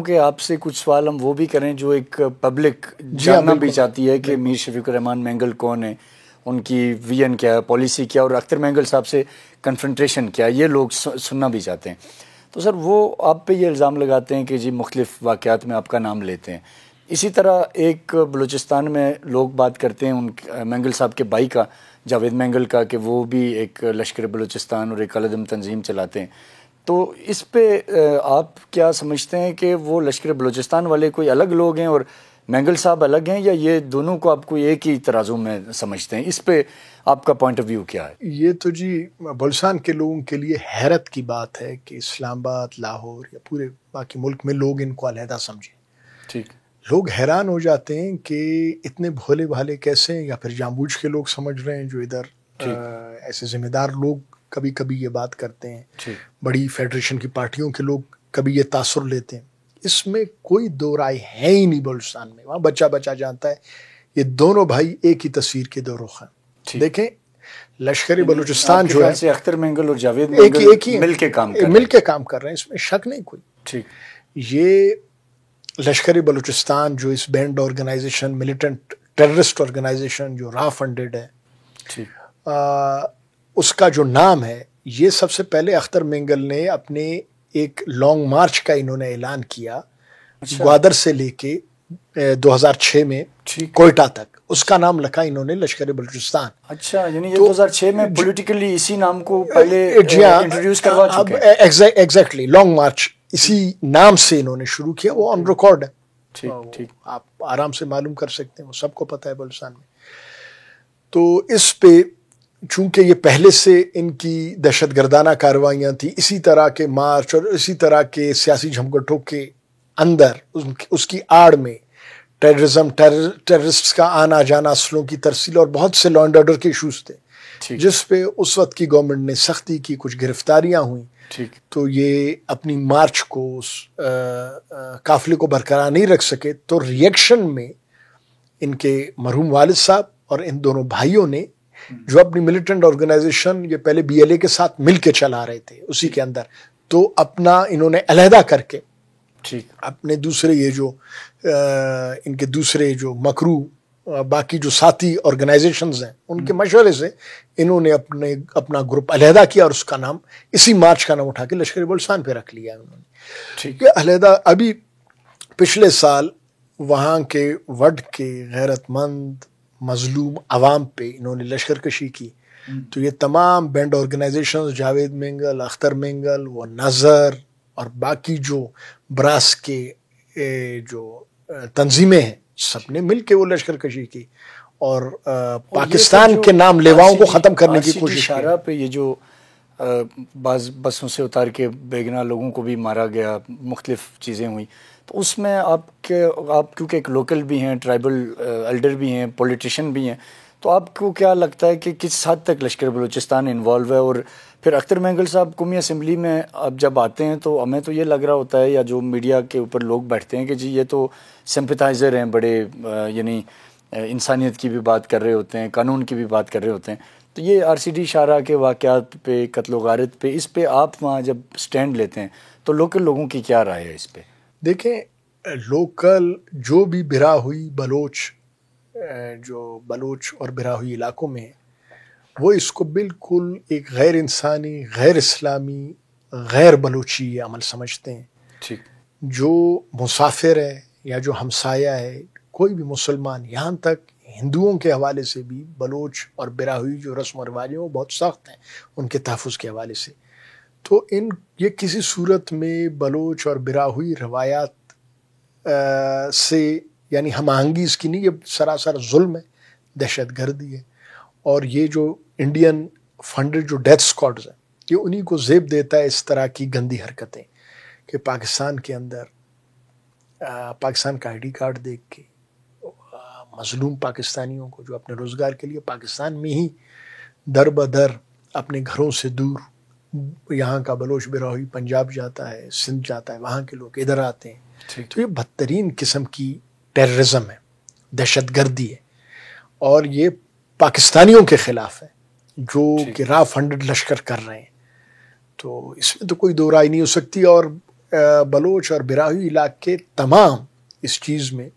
کہ آپ سے کچھ سوال ہم وہ بھی کریں جو ایک پبلک جاننا بھی چاہتی ہے کہ میر شفیق الرحمان مینگل کون ہے، ان کی ویژن کیا ہے، پالیسی کیا، اور اختر مینگل صاحب سے کنفرنٹریشن کیا ہے، یہ لوگ سننا بھی چاہتے ہیں. تو سر وہ آپ پہ یہ الزام لگاتے ہیں کہ جی مختلف واقعات میں آپ کا نام لیتے ہیں. اسی طرح ایک بلوچستان میں لوگ بات کرتے ہیں ان مینگل صاحب کے بھائی کا، جاوید مینگل کا، کہ وہ بھی ایک لشکر بلوچستان اور ایک العدم تنظیم چلاتے ہیں. تو اس پہ آپ کیا سمجھتے ہیں کہ وہ لشکر بلوچستان والے کوئی الگ لوگ ہیں اور مینگل صاحب الگ ہیں، یا یہ دونوں کو آپ کو ایک ہی ترازو میں سمجھتے ہیں؟ اس پہ آپ کا پوائنٹ آف ویو کیا ہے؟ یہ تو جی بلوچستان کے لوگوں کے لیے حیرت کی بات ہے کہ اسلام آباد، لاہور یا پورے باقی ملک میں لوگ ان کو علیحدہ سمجھیں. ٹھیک. لوگ حیران ہو جاتے ہیں کہ اتنے بھولے بھالے کیسے ہیں، یا پھر جان بوجھ کے لوگ سمجھ رہے ہیں جو ادھر ایسے ذمہ دار لوگ کبھی کبھی یہ بات کرتے ہیں، بڑی فیڈریشن کی پارٹیوں کے لوگ کبھی یہ تاثر لیتے ہیں. اس میں کوئی دو رائے ہے ہی نہیں. بلوچستان میں وہاں بچہ بچہ جانتا ہے یہ دونوں بھائی ایک ہی تصویر کے دو رخ ہیں. دیکھیں لشکری بلوچستان جو ہے، اختر مینگل اور جاوید مینگل ایک ہی مل کے کام کر رہے ہیں، اس میں شک نہیں کوئی. ٹھیک. یہ لشکری بلوچستان جو اس banned organisation, militant terrorist organisation جو را فنڈڈ ہے، اس کا جو نام ہے، یہ سب سے پہلے اختر مینگل نے اپنے ایک لانگ مارچ کا انہوں نے اعلان کیا گوادر سے لے کے 2006 میں کوئٹہ تک. اس کا نام لکھا انہوں نے لشکر بلوچستان. اچھا، یعنی یہ 2006 میں پولیٹیکلی اسی نام کو پہلے انٹروڈیوس کروا چکے ہیں. ایگزیکٹلی لانگ مارچ اسی نام سے انہوں نے شروع کیا، وہ آن ریکارڈ ہے. ٹھیک. آپ آرام سے معلوم کر سکتے ہیں، وہ سب کو پتہ ہے بلوچستان میں. تو اس پہ چونکہ یہ پہلے سے ان کی دہشت گردانہ کارروائیاں تھیں، اسی طرح کے مارچ اور اسی طرح کے سیاسی جھمگٹوں کے اندر اس کی آڑ میں ٹیررسٹ کا آنا جانا، اسلحوں کی ترسیل اور بہت سے لا اینڈ آرڈر کے ایشوز تھے، جس پہ اس وقت کی گورنمنٹ نے سختی کی، کچھ گرفتاریاں ہوئیں. تو یہ اپنی مارچ کو، قافلے کو برقرار نہیں رکھ سکے. تو ریئیکشن میں ان کے مرحوم والد صاحب اور ان دونوں بھائیوں نے، جو اپنی ملیٹنٹ آرگنائزیشن یہ پہلے BLA کے ساتھ مل کے چلا رہے تھے اسی کے اندر، تو اپنا انہوں نے علیحدہ کر کے اپنے دوسرے یہ جو ان کے دوسرے جو مکرو باقی جو ساتھی آرگنائزیشنز ہیں، ان کے مشورے سے انہوں نے اپنا گروپ علیحدہ کیا، اور اس کا نام اسی مارچ کا نام اٹھا کے لشکر بلوچستان پہ رکھ لیا انہوں نے. کہ علیحدہ ابھی پچھلے سال وہاں کے وڈ کے غیرت مند مظلوم عوام پہ انہوں نے لشکر کشی کی. تو یہ تمام بینڈ آرگنائزیشنز، جاوید مینگل، اختر مینگل، وہ نظر اور باقی جو براس کے جو تنظیمیں ہیں، سب نے مل کے وہ لشکر کشی کی اور پاکستان کے نام لیواؤں کو ختم کرنے کی کوشش کی. اشارہ پہ یہ جو بعض بسوں سے اتار کے بے گناہ لوگوں کو بھی مارا گیا، مختلف چیزیں ہوئیں، تو اس میں آپ کیونکہ ایک لوکل بھی ہیں، ٹرائبل ایلڈر بھی ہیں، پولیٹیشین بھی ہیں، تو آپ کو کیا لگتا ہے کہ کس حد تک لشکر بلوچستان انوالو ہے؟ اور پھر اختر مینگل صاحب قومی اسمبلی میں اب جب آتے ہیں تو ہمیں تو یہ لگ رہا ہوتا ہے، یا جو میڈیا کے اوپر لوگ بیٹھتے ہیں، کہ جی یہ تو سمپتھائزر ہیں بڑے، یعنی انسانیت کی بھی بات کر رہے ہوتے ہیں، قانون کی بھی بات کر رہے ہوتے ہیں. تو یہ RCD شارہ کے واقعات پہ، قتل و غارت پہ، اس پہ آپ وہاں جب سٹینڈ لیتے ہیں تو لوکل لوگوں کی کیا رائے ہے اس پہ؟ دیکھیں لوکل جو بھی برا ہوئی بلوچ اور برا ہوئی علاقوں میں، وہ اس کو بالکل ایک غیر انسانی، غیر اسلامی، غیر بلوچی عمل سمجھتے ہیں. جو مسافر ہے یا جو ہمسایہ ہے، کوئی بھی مسلمان، یہاں تک ہندوؤں کے حوالے سے بھی بلوچ اور برا ہوئی جو رسم و رواج ہیں وہ بہت سخت ہیں ان کے تحفظ کے حوالے سے. تو یہ کسی صورت میں بلوچ اور برا ہوئی روایات سے یعنی ہم آہنگی اس کی نہیں، یہ سراسر ظلم ہے، دہشت گردی ہے. اور یہ جو انڈین فنڈڈ جو ڈیتھ اسکواڈز ہیں، یہ انہی کو زیب دیتا ہے اس طرح کی گندی حرکتیں، کہ پاکستان کے اندر پاکستان کا ID کارڈ دیکھ کے مظلوم پاکستانیوں کو جو اپنے روزگار کے لیے پاکستان میں ہی در بدر اپنے گھروں سے دور، یہاں کا بلوچ برا ہوئی پنجاب جاتا ہے، سندھ جاتا ہے، وہاں کے لوگ ادھر آتے ہیں. تو یہ بدترین قسم کی ٹیررزم ہے، دہشت گردی ہے، اور یہ پاکستانیوں کے خلاف ہے جو کہ را فنڈڈ لشکر کر رہے ہیں. تو اس میں تو کوئی دو رائے نہیں ہو سکتی. اور بلوچ اور براہوی علاقے تمام اس چیز میں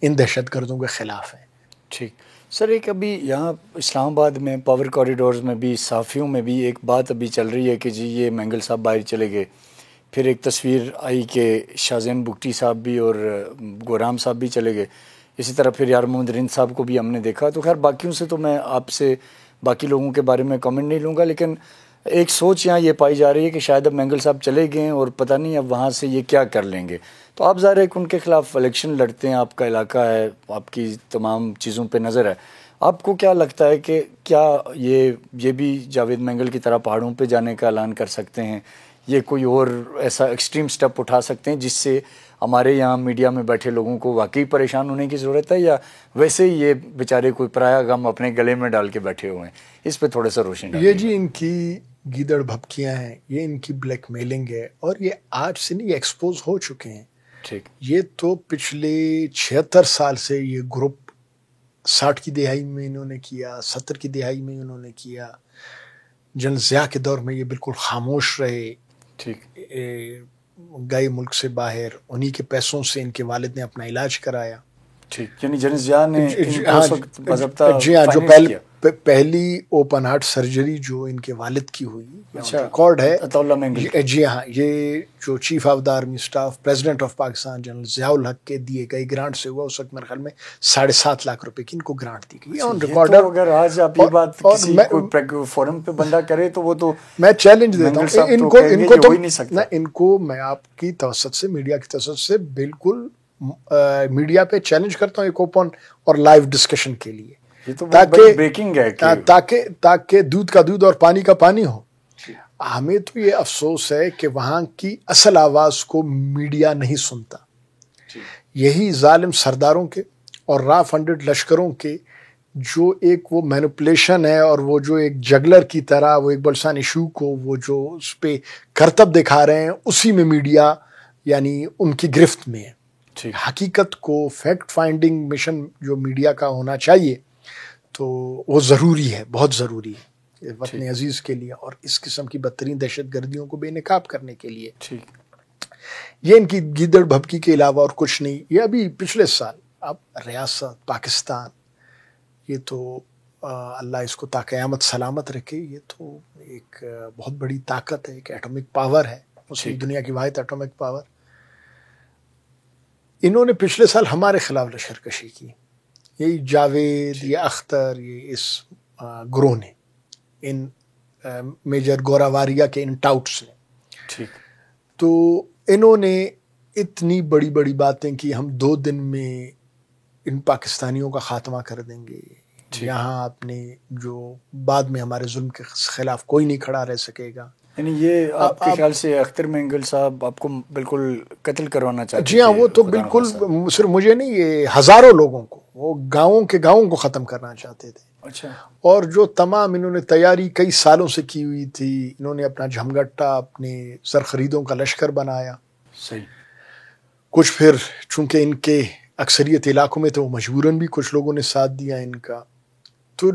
ان دہشت گردوں کے خلاف ہیں. ٹھیک سر، ایک ابھی یہاں اسلام آباد میں پاور کوریڈورز میں بھی صحافیوں میں بھی ایک بات ابھی چل رہی ہے کہ جی یہ مینگل صاحب باہر چلے گئے. پھر ایک تصویر آئی کہ شاہ زین بگٹی صاحب بھی اور گورام صاحب بھی چلے گئے. اسی طرح پھر یار محمد رند صاحب کو بھی ہم نے دیکھا. تو خیر باقیوں سے تو میں آپ سے باقی لوگوں کے بارے میں کامنٹ نہیں لوں گا، لیکن ایک سوچ یہاں یہ پائی جا رہی ہے کہ شاید اب مینگل صاحب چلے گئے اور پتہ نہیں اب وہاں سے یہ کیا کر لیں گے. تو آپ ظاہر ہے کہ ان کے خلاف الیکشن لڑتے ہیں، آپ کا علاقہ ہے، آپ کی تمام چیزوں پہ نظر ہے. آپ کو کیا لگتا ہے کہ کیا یہ بھی جاوید مینگل کی طرح پہاڑوں پہ جانے کا اعلان کر سکتے ہیں؟ یہ کوئی اور ایسا ایکسٹریم سٹیپ اٹھا سکتے ہیں جس سے ہمارے یہاں میڈیا میں بیٹھے لوگوں کو واقعی پریشان ہونے کی ضرورت ہے، یا ویسے ہی یہ بیچارے کوئی پرایا غم اپنے گلے میں ڈال کے بیٹھے ہوئے ہیں؟ اس پہ تھوڑا سا روشنی ڈالیں. یہ جی ان کی گیدڑ بھپکیاں ہیں، یہ ان کی بلیک میلنگ ہے، اور یہ آج سے نہیں ایکسپوز ہو چکے ہیں. ٹھیک. یہ تو پچھلے 76 سال سے یہ گروپ 60 کی دہائی میں انہوں نے کیا، 70 کی دہائی میں انہوں نے کیا. جنرل ضیاء کے دور میں یہ بالکل خاموش رہے. ٹھیک. گئے ملک سے باہر، انہی کے پیسوں سے ان کے والد نے اپنا علاج کرایا. ٹھیک، یعنی جنرل ضیاء نے جی ہاں، جو پہلی اوپن ہارٹ سرجری جو ان کے والد کی ہوئی ریکارڈ ہے. جی ہاں، یہ جو chief of the army staff president of Pakistan general Zia الحق کے دیے گئے گرانٹ سے ہوا. اس وقت میرے خیال میں 7.5 لاکھ روپے کی ان کو گرانٹ دی گئی آن ریکارڈ. اگر آج آپ یہ بات کسی کوئی فورم پہ بندہ کرے تو وہ تو میں چیلنج دیتا ہوں ان کو میں آپ کی توسط سے، میڈیا کی توسط سے بالکل میڈیا پہ چیلنج کرتا ہوں ایک اوپن اور لائیو ڈسکشن کے لیے، تاکہ دودھ کا دودھ اور پانی کا پانی ہو. ہمیں تو یہ افسوس ہے کہ وہاں کی اصل آواز کو میڈیا نہیں سنتا. یہی ظالم سرداروں کے اور را فنڈڈ لشکروں کے جو ایک وہ مینوپولیشن ہے، اور وہ جو ایک جگلر کی طرح وہ ایک بلسان ایشو کو وہ جو اس پہ کرتب دکھا رہے ہیں، اسی میں میڈیا یعنی ان کی گرفت میں ہے. حقیقت کو فیکٹ فائنڈنگ مشن جو میڈیا کا ہونا چاہیے تو وہ ضروری ہے، بہت ضروری ہے وطن عزیز کے لیے، اور اس قسم کی بدترین دہشت گردیوں کو بے نقاب کرنے کے لیے. یہ ان کی گیدڑ بھبکی کے علاوہ اور کچھ نہیں. یہ ابھی پچھلے سال اب ریاست پاکستان، یہ تو اللہ اس کو تا قیامت سلامت رکھے، یہ تو ایک بہت بڑی طاقت ہے، ایک ایٹمک پاور ہے، مسلم دنیا کی واحد ایٹمک پاور. انہوں نے پچھلے سال ہمارے خلاف لشکر کشی کی. یہی جاوید، یہ اختر، یہ اس گروہ نے، ان میجر گوراواریہ کے ان ٹاؤٹس نے. تو انہوں نے اتنی بڑی بڑی باتیں کی، ہم 2 دن میں ان پاکستانیوں کا خاتمہ کر دیں گے. یہاں اپنے جو بعد میں ہمارے ظلم کے خلاف کوئی نہیں کھڑا رہ سکے گا. یعنی یہ آپ کے خیال سے اختر مینگل صاحب آپ کو بالکل قتل کروانا چاہتے ہیں؟ جی ہاں، وہ تو بالکل صرف مجھے نہیں، یہ ہزاروں لوگوں کو، وہ گاؤں کے گاؤں کو ختم کرنا چاہتے تھے. اچھا. اور جو تمام انہوں نے تیاری کئی سالوں سے کی ہوئی تھی، انہوں نے اپنا جھمگٹا، اپنے زرخریدوں کا لشکر بنایا. صحیح. کچھ پھر چونکہ ان کے اکثریت علاقوں میں تو مجبوراً بھی کچھ لوگوں نے ساتھ دیا ان کا. تو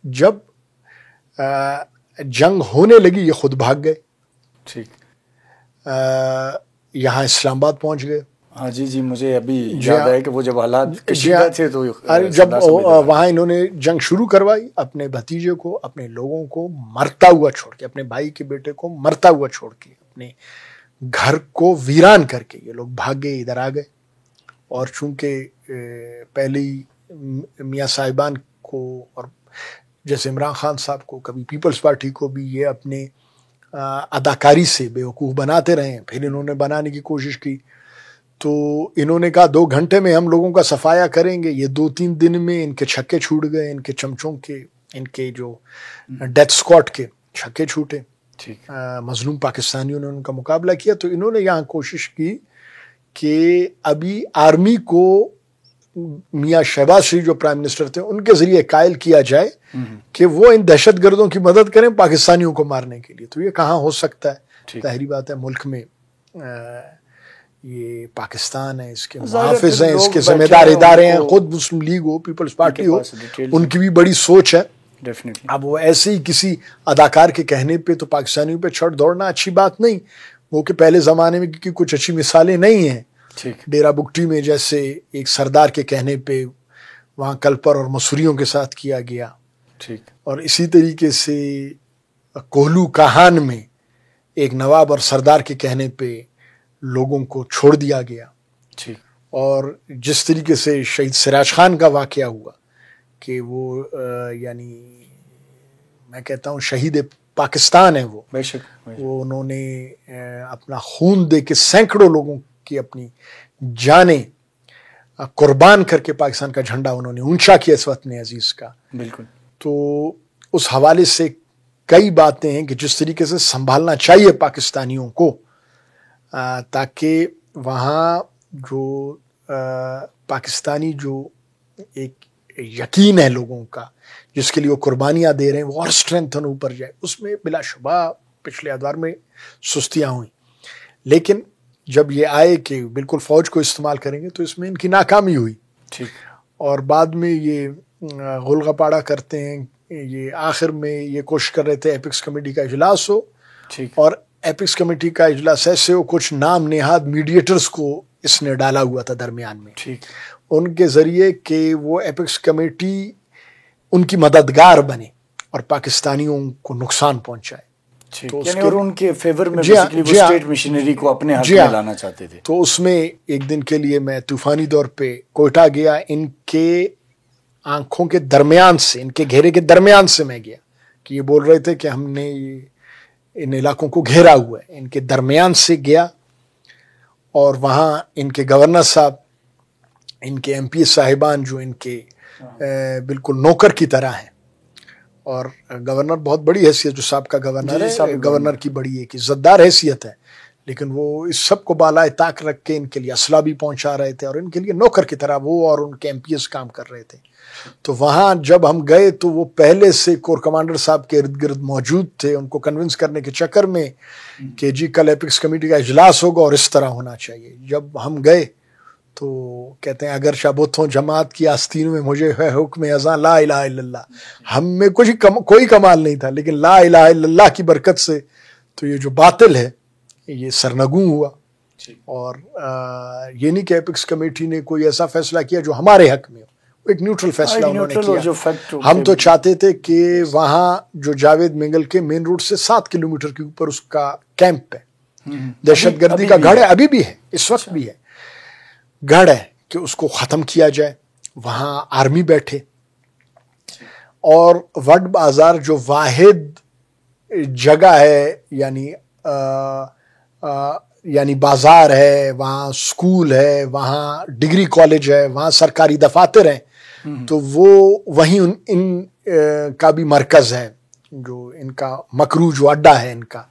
جب جنگ ہونے لگی یہ خود بھاگ گئے. ٹھیک. یہاں اسلام آباد پہنچ گئے. ہاں جی مجھے ابھی یاد ہے کہ وہ جب حالات کشیدہ تھے تو جب وہاں انہوں نے جنگ شروع کروائی، اپنے بھتیجے کو، اپنے لوگوں کو مرتا ہوا چھوڑ کے، اپنے بھائی کے بیٹے کو مرتا ہوا چھوڑ کے، اپنے گھر کو ویران کر کے یہ لوگ بھاگے، ادھر آ گئے. اور چونکہ پہلے میاں صاحبان کو اور جیسے عمران خان صاحب کو، کبھی پیپلز پارٹی کو بھی یہ اپنے اداکاری سے بیوقوف بناتے رہے ہیں، پھر انہوں نے بنانے کی کوشش کی. تو انہوں نے کہا 2 گھنٹے میں ہم لوگوں کا صفایا کریں گے. یہ 2-3 دن میں ان کے چھکے چھوٹ گئے، ان کے چمچوں کے، ان کے جو ڈیتھ اسکواڈ کے چھکے چھوٹے. مظلوم پاکستانیوں نے ان کا مقابلہ کیا. تو انہوں نے یہاں کوشش کی کہ ابھی آرمی کو میاں شہباز شریف جو پرائم منسٹر تھے ان کے ذریعے قائل کیا جائے کہ وہ ان دہشت گردوں کی مدد کریں پاکستانیوں کو مارنے کے لیے. تو یہ کہاں ہو سکتا ہے؟ ظاہری بات ہے ملک میں یہ پاکستان ہے، اس کے محافظ ہیں، اس کے ذمہ دار ادارے ہیں، خود مسلم لیگ ہو، پیپلز پارٹی ہو، ان کی بھی بڑی سوچ ہے. اب وہ ایسے ہی کسی اداکار کے کہنے پہ تو پاکستانیوں پہ چھڑ دوڑنا اچھی بات نہیں. وہ کہ پہلے زمانے میں کیونکہ کچھ اچھی مثالیں نہیں ہیں. ڈیرا بگٹی میں جیسے ایک سردار کے کہنے پہ وہاں کلپر اور مسوریوں کے ساتھ کیا گیا, اور اسی طریقے سے کوہلو کاہان میں ایک نواب اور سردار کے کہنے پہ لوگوں کو چھوڑ دیا گیا. اور جس طریقے سے شہید سراج خان کا واقعہ ہوا کہ وہ یعنی میں کہتا ہوں شہید پاکستان ہے, وہ انہوں نے اپنا خون دے کے سینکڑوں لوگوں کی اپنی جانیں قربان کر کے پاکستان کا جھنڈا انہوں نے اونچا کیا اس وطن عزیز کا. بالکل. تو اس حوالے سے کئی باتیں ہیں کہ جس طریقے سے سنبھالنا چاہیے پاکستانیوں کو, تاکہ وہاں جو پاکستانی جو ایک یقین ہے لوگوں کا جس کے لیے وہ قربانیاں دے رہے ہیں وہ اور اسٹرینتھن اوپر جائے. اس میں بلا شبہ پچھلے ادوار میں سستیاں ہوئیں, لیکن جب یہ آئے کہ بالکل فوج کو استعمال کریں گے تو اس میں ان کی ناکامی ہوئی. اور بعد میں یہ غلغپاڑا کرتے ہیں, یہ آخر میں یہ کوشش کر رہے تھے ایپکس کمیٹی کا اجلاس ہو, اور ایپکس کمیٹی کا اجلاس ایسے ہو کچھ نام نہاد میڈیٹرز کو اس نے ڈالا ہوا تھا درمیان میں ان کے ذریعے کہ وہ ایپکس کمیٹی ان کی مددگار بنے اور پاکستانیوں کو نقصان پہنچائے. اور ان کے فیور میں بیسیکلی وہ اسٹیٹ مشینری کو اپنے ہاتھ میں لانا چاہتے تھے. تو اس میں ایک دن کے لیے میں طوفانی دور پہ کوئٹہ گیا, ان کے آنکھوں کے درمیان سے, ان کے گھیرے کے درمیان سے میں گیا کہ یہ بول رہے تھے کہ ہم نے ان علاقوں کو گھیرا ہوا ہے, ان کے درمیان سے گیا اور وہاں ان کے گورنر صاحب, ان کے ایم پی صاحبان جو ان کے بالکل نوکر کی طرح ہیں, اور گورنر بہت بڑی حیثیت جو صاحب کا گورنر ہے, گورنر کی بڑی ایک عزت دار حیثیت ہے, لیکن وہ اس سب کو بالائے طاق رکھ کے ان کے لیے اسلحہ بھی پہنچا رہے تھے اور ان کے لیے نوکر کی طرح وہ اور ان کے ایم پی ایس کام کر رہے تھے. تو وہاں جب ہم گئے تو وہ پہلے سے کور کمانڈر صاحب کے ارد گرد موجود تھے, ان کو کنونس کرنے کے چکر میں کہ جی کل ایپکس کمیٹی کا اجلاس ہوگا اور اس طرح ہونا چاہیے. جب ہم گئے تو کہتے ہیں اگر شابوتھوں جماعت کی آستینوں میں مجھے ہے حکم ازاں لا الہ الا اللہ, ہم میں کوئی کمال نہیں تھا, لیکن لا الہ الا اللہ کی برکت سے تو یہ جو باطل ہے یہ سرنگوں ہوا. اور یہ نہیں کہ ایپکس کمیٹی نے کوئی ایسا فیصلہ کیا جو ہمارے حق میں ہو, ایک نیوٹرل فیصلہ انہوں نے کیا. ہم تو چاہتے تھے کہ وہاں جو جاوید مینگل کے مین روڈ سے 7 کلومیٹر کے اوپر اس کا کیمپ ہے, دہشت گردی کا گڑھ ہے, ابھی بھی ہے, اس وقت بھی ہے, گڑھ ہے, کہ اس کو ختم کیا جائے, وہاں آرمی بیٹھے. اور وڈ بازار جو واحد جگہ ہے یعنی بازار ہے, وہاں سکول ہے, وہاں ڈگری کالج ہے, وہاں سرکاری دفاتر ہیں, تو وہ وہیں ان کا بھی مرکز ہے, جو ان کا مکرو جو اڈا ہے ان کا,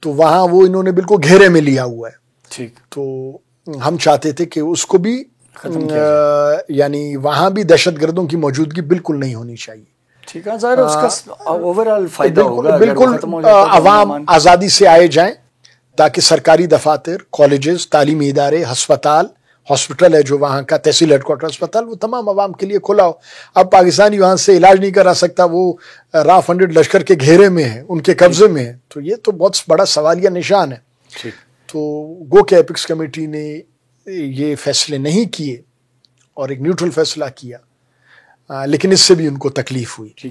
تو وہاں وہ انہوں نے بالکل گھیرے میں لیا ہوا ہے. تو ہم چاہتے تھے کہ اس کو بھی یعنی وہاں بھی دہشت گردوں کی موجودگی بالکل نہیں ہونی چاہیے. ٹھیک ہے, ظاہر اس کا اوورآل فائدہ ہوگا, بالکل عوام آزادی سے آئے جائیں تاکہ سرکاری دفاتر, کالجز, تعلیمی ادارے, ہاسپٹل ہے جو وہاں کا تحصیل ہیڈ کوارٹر ہسپتال, وہ تمام عوام کے لیے کھلا ہو. اب پاکستانی وہاں سے علاج نہیں کرا سکتا, وہ را فنڈڈ لشکر کے گھیرے میں ہے, ان کے قبضے میں ہے, تو یہ تو بہت بڑا سوالیہ نشان ہے. تو گو کہ ایپکس کمیٹی نے یہ فیصلے نہیں کیے اور ایک نیوٹرل فیصلہ کیا, لیکن اس سے بھی ان کو تکلیف ہوئی.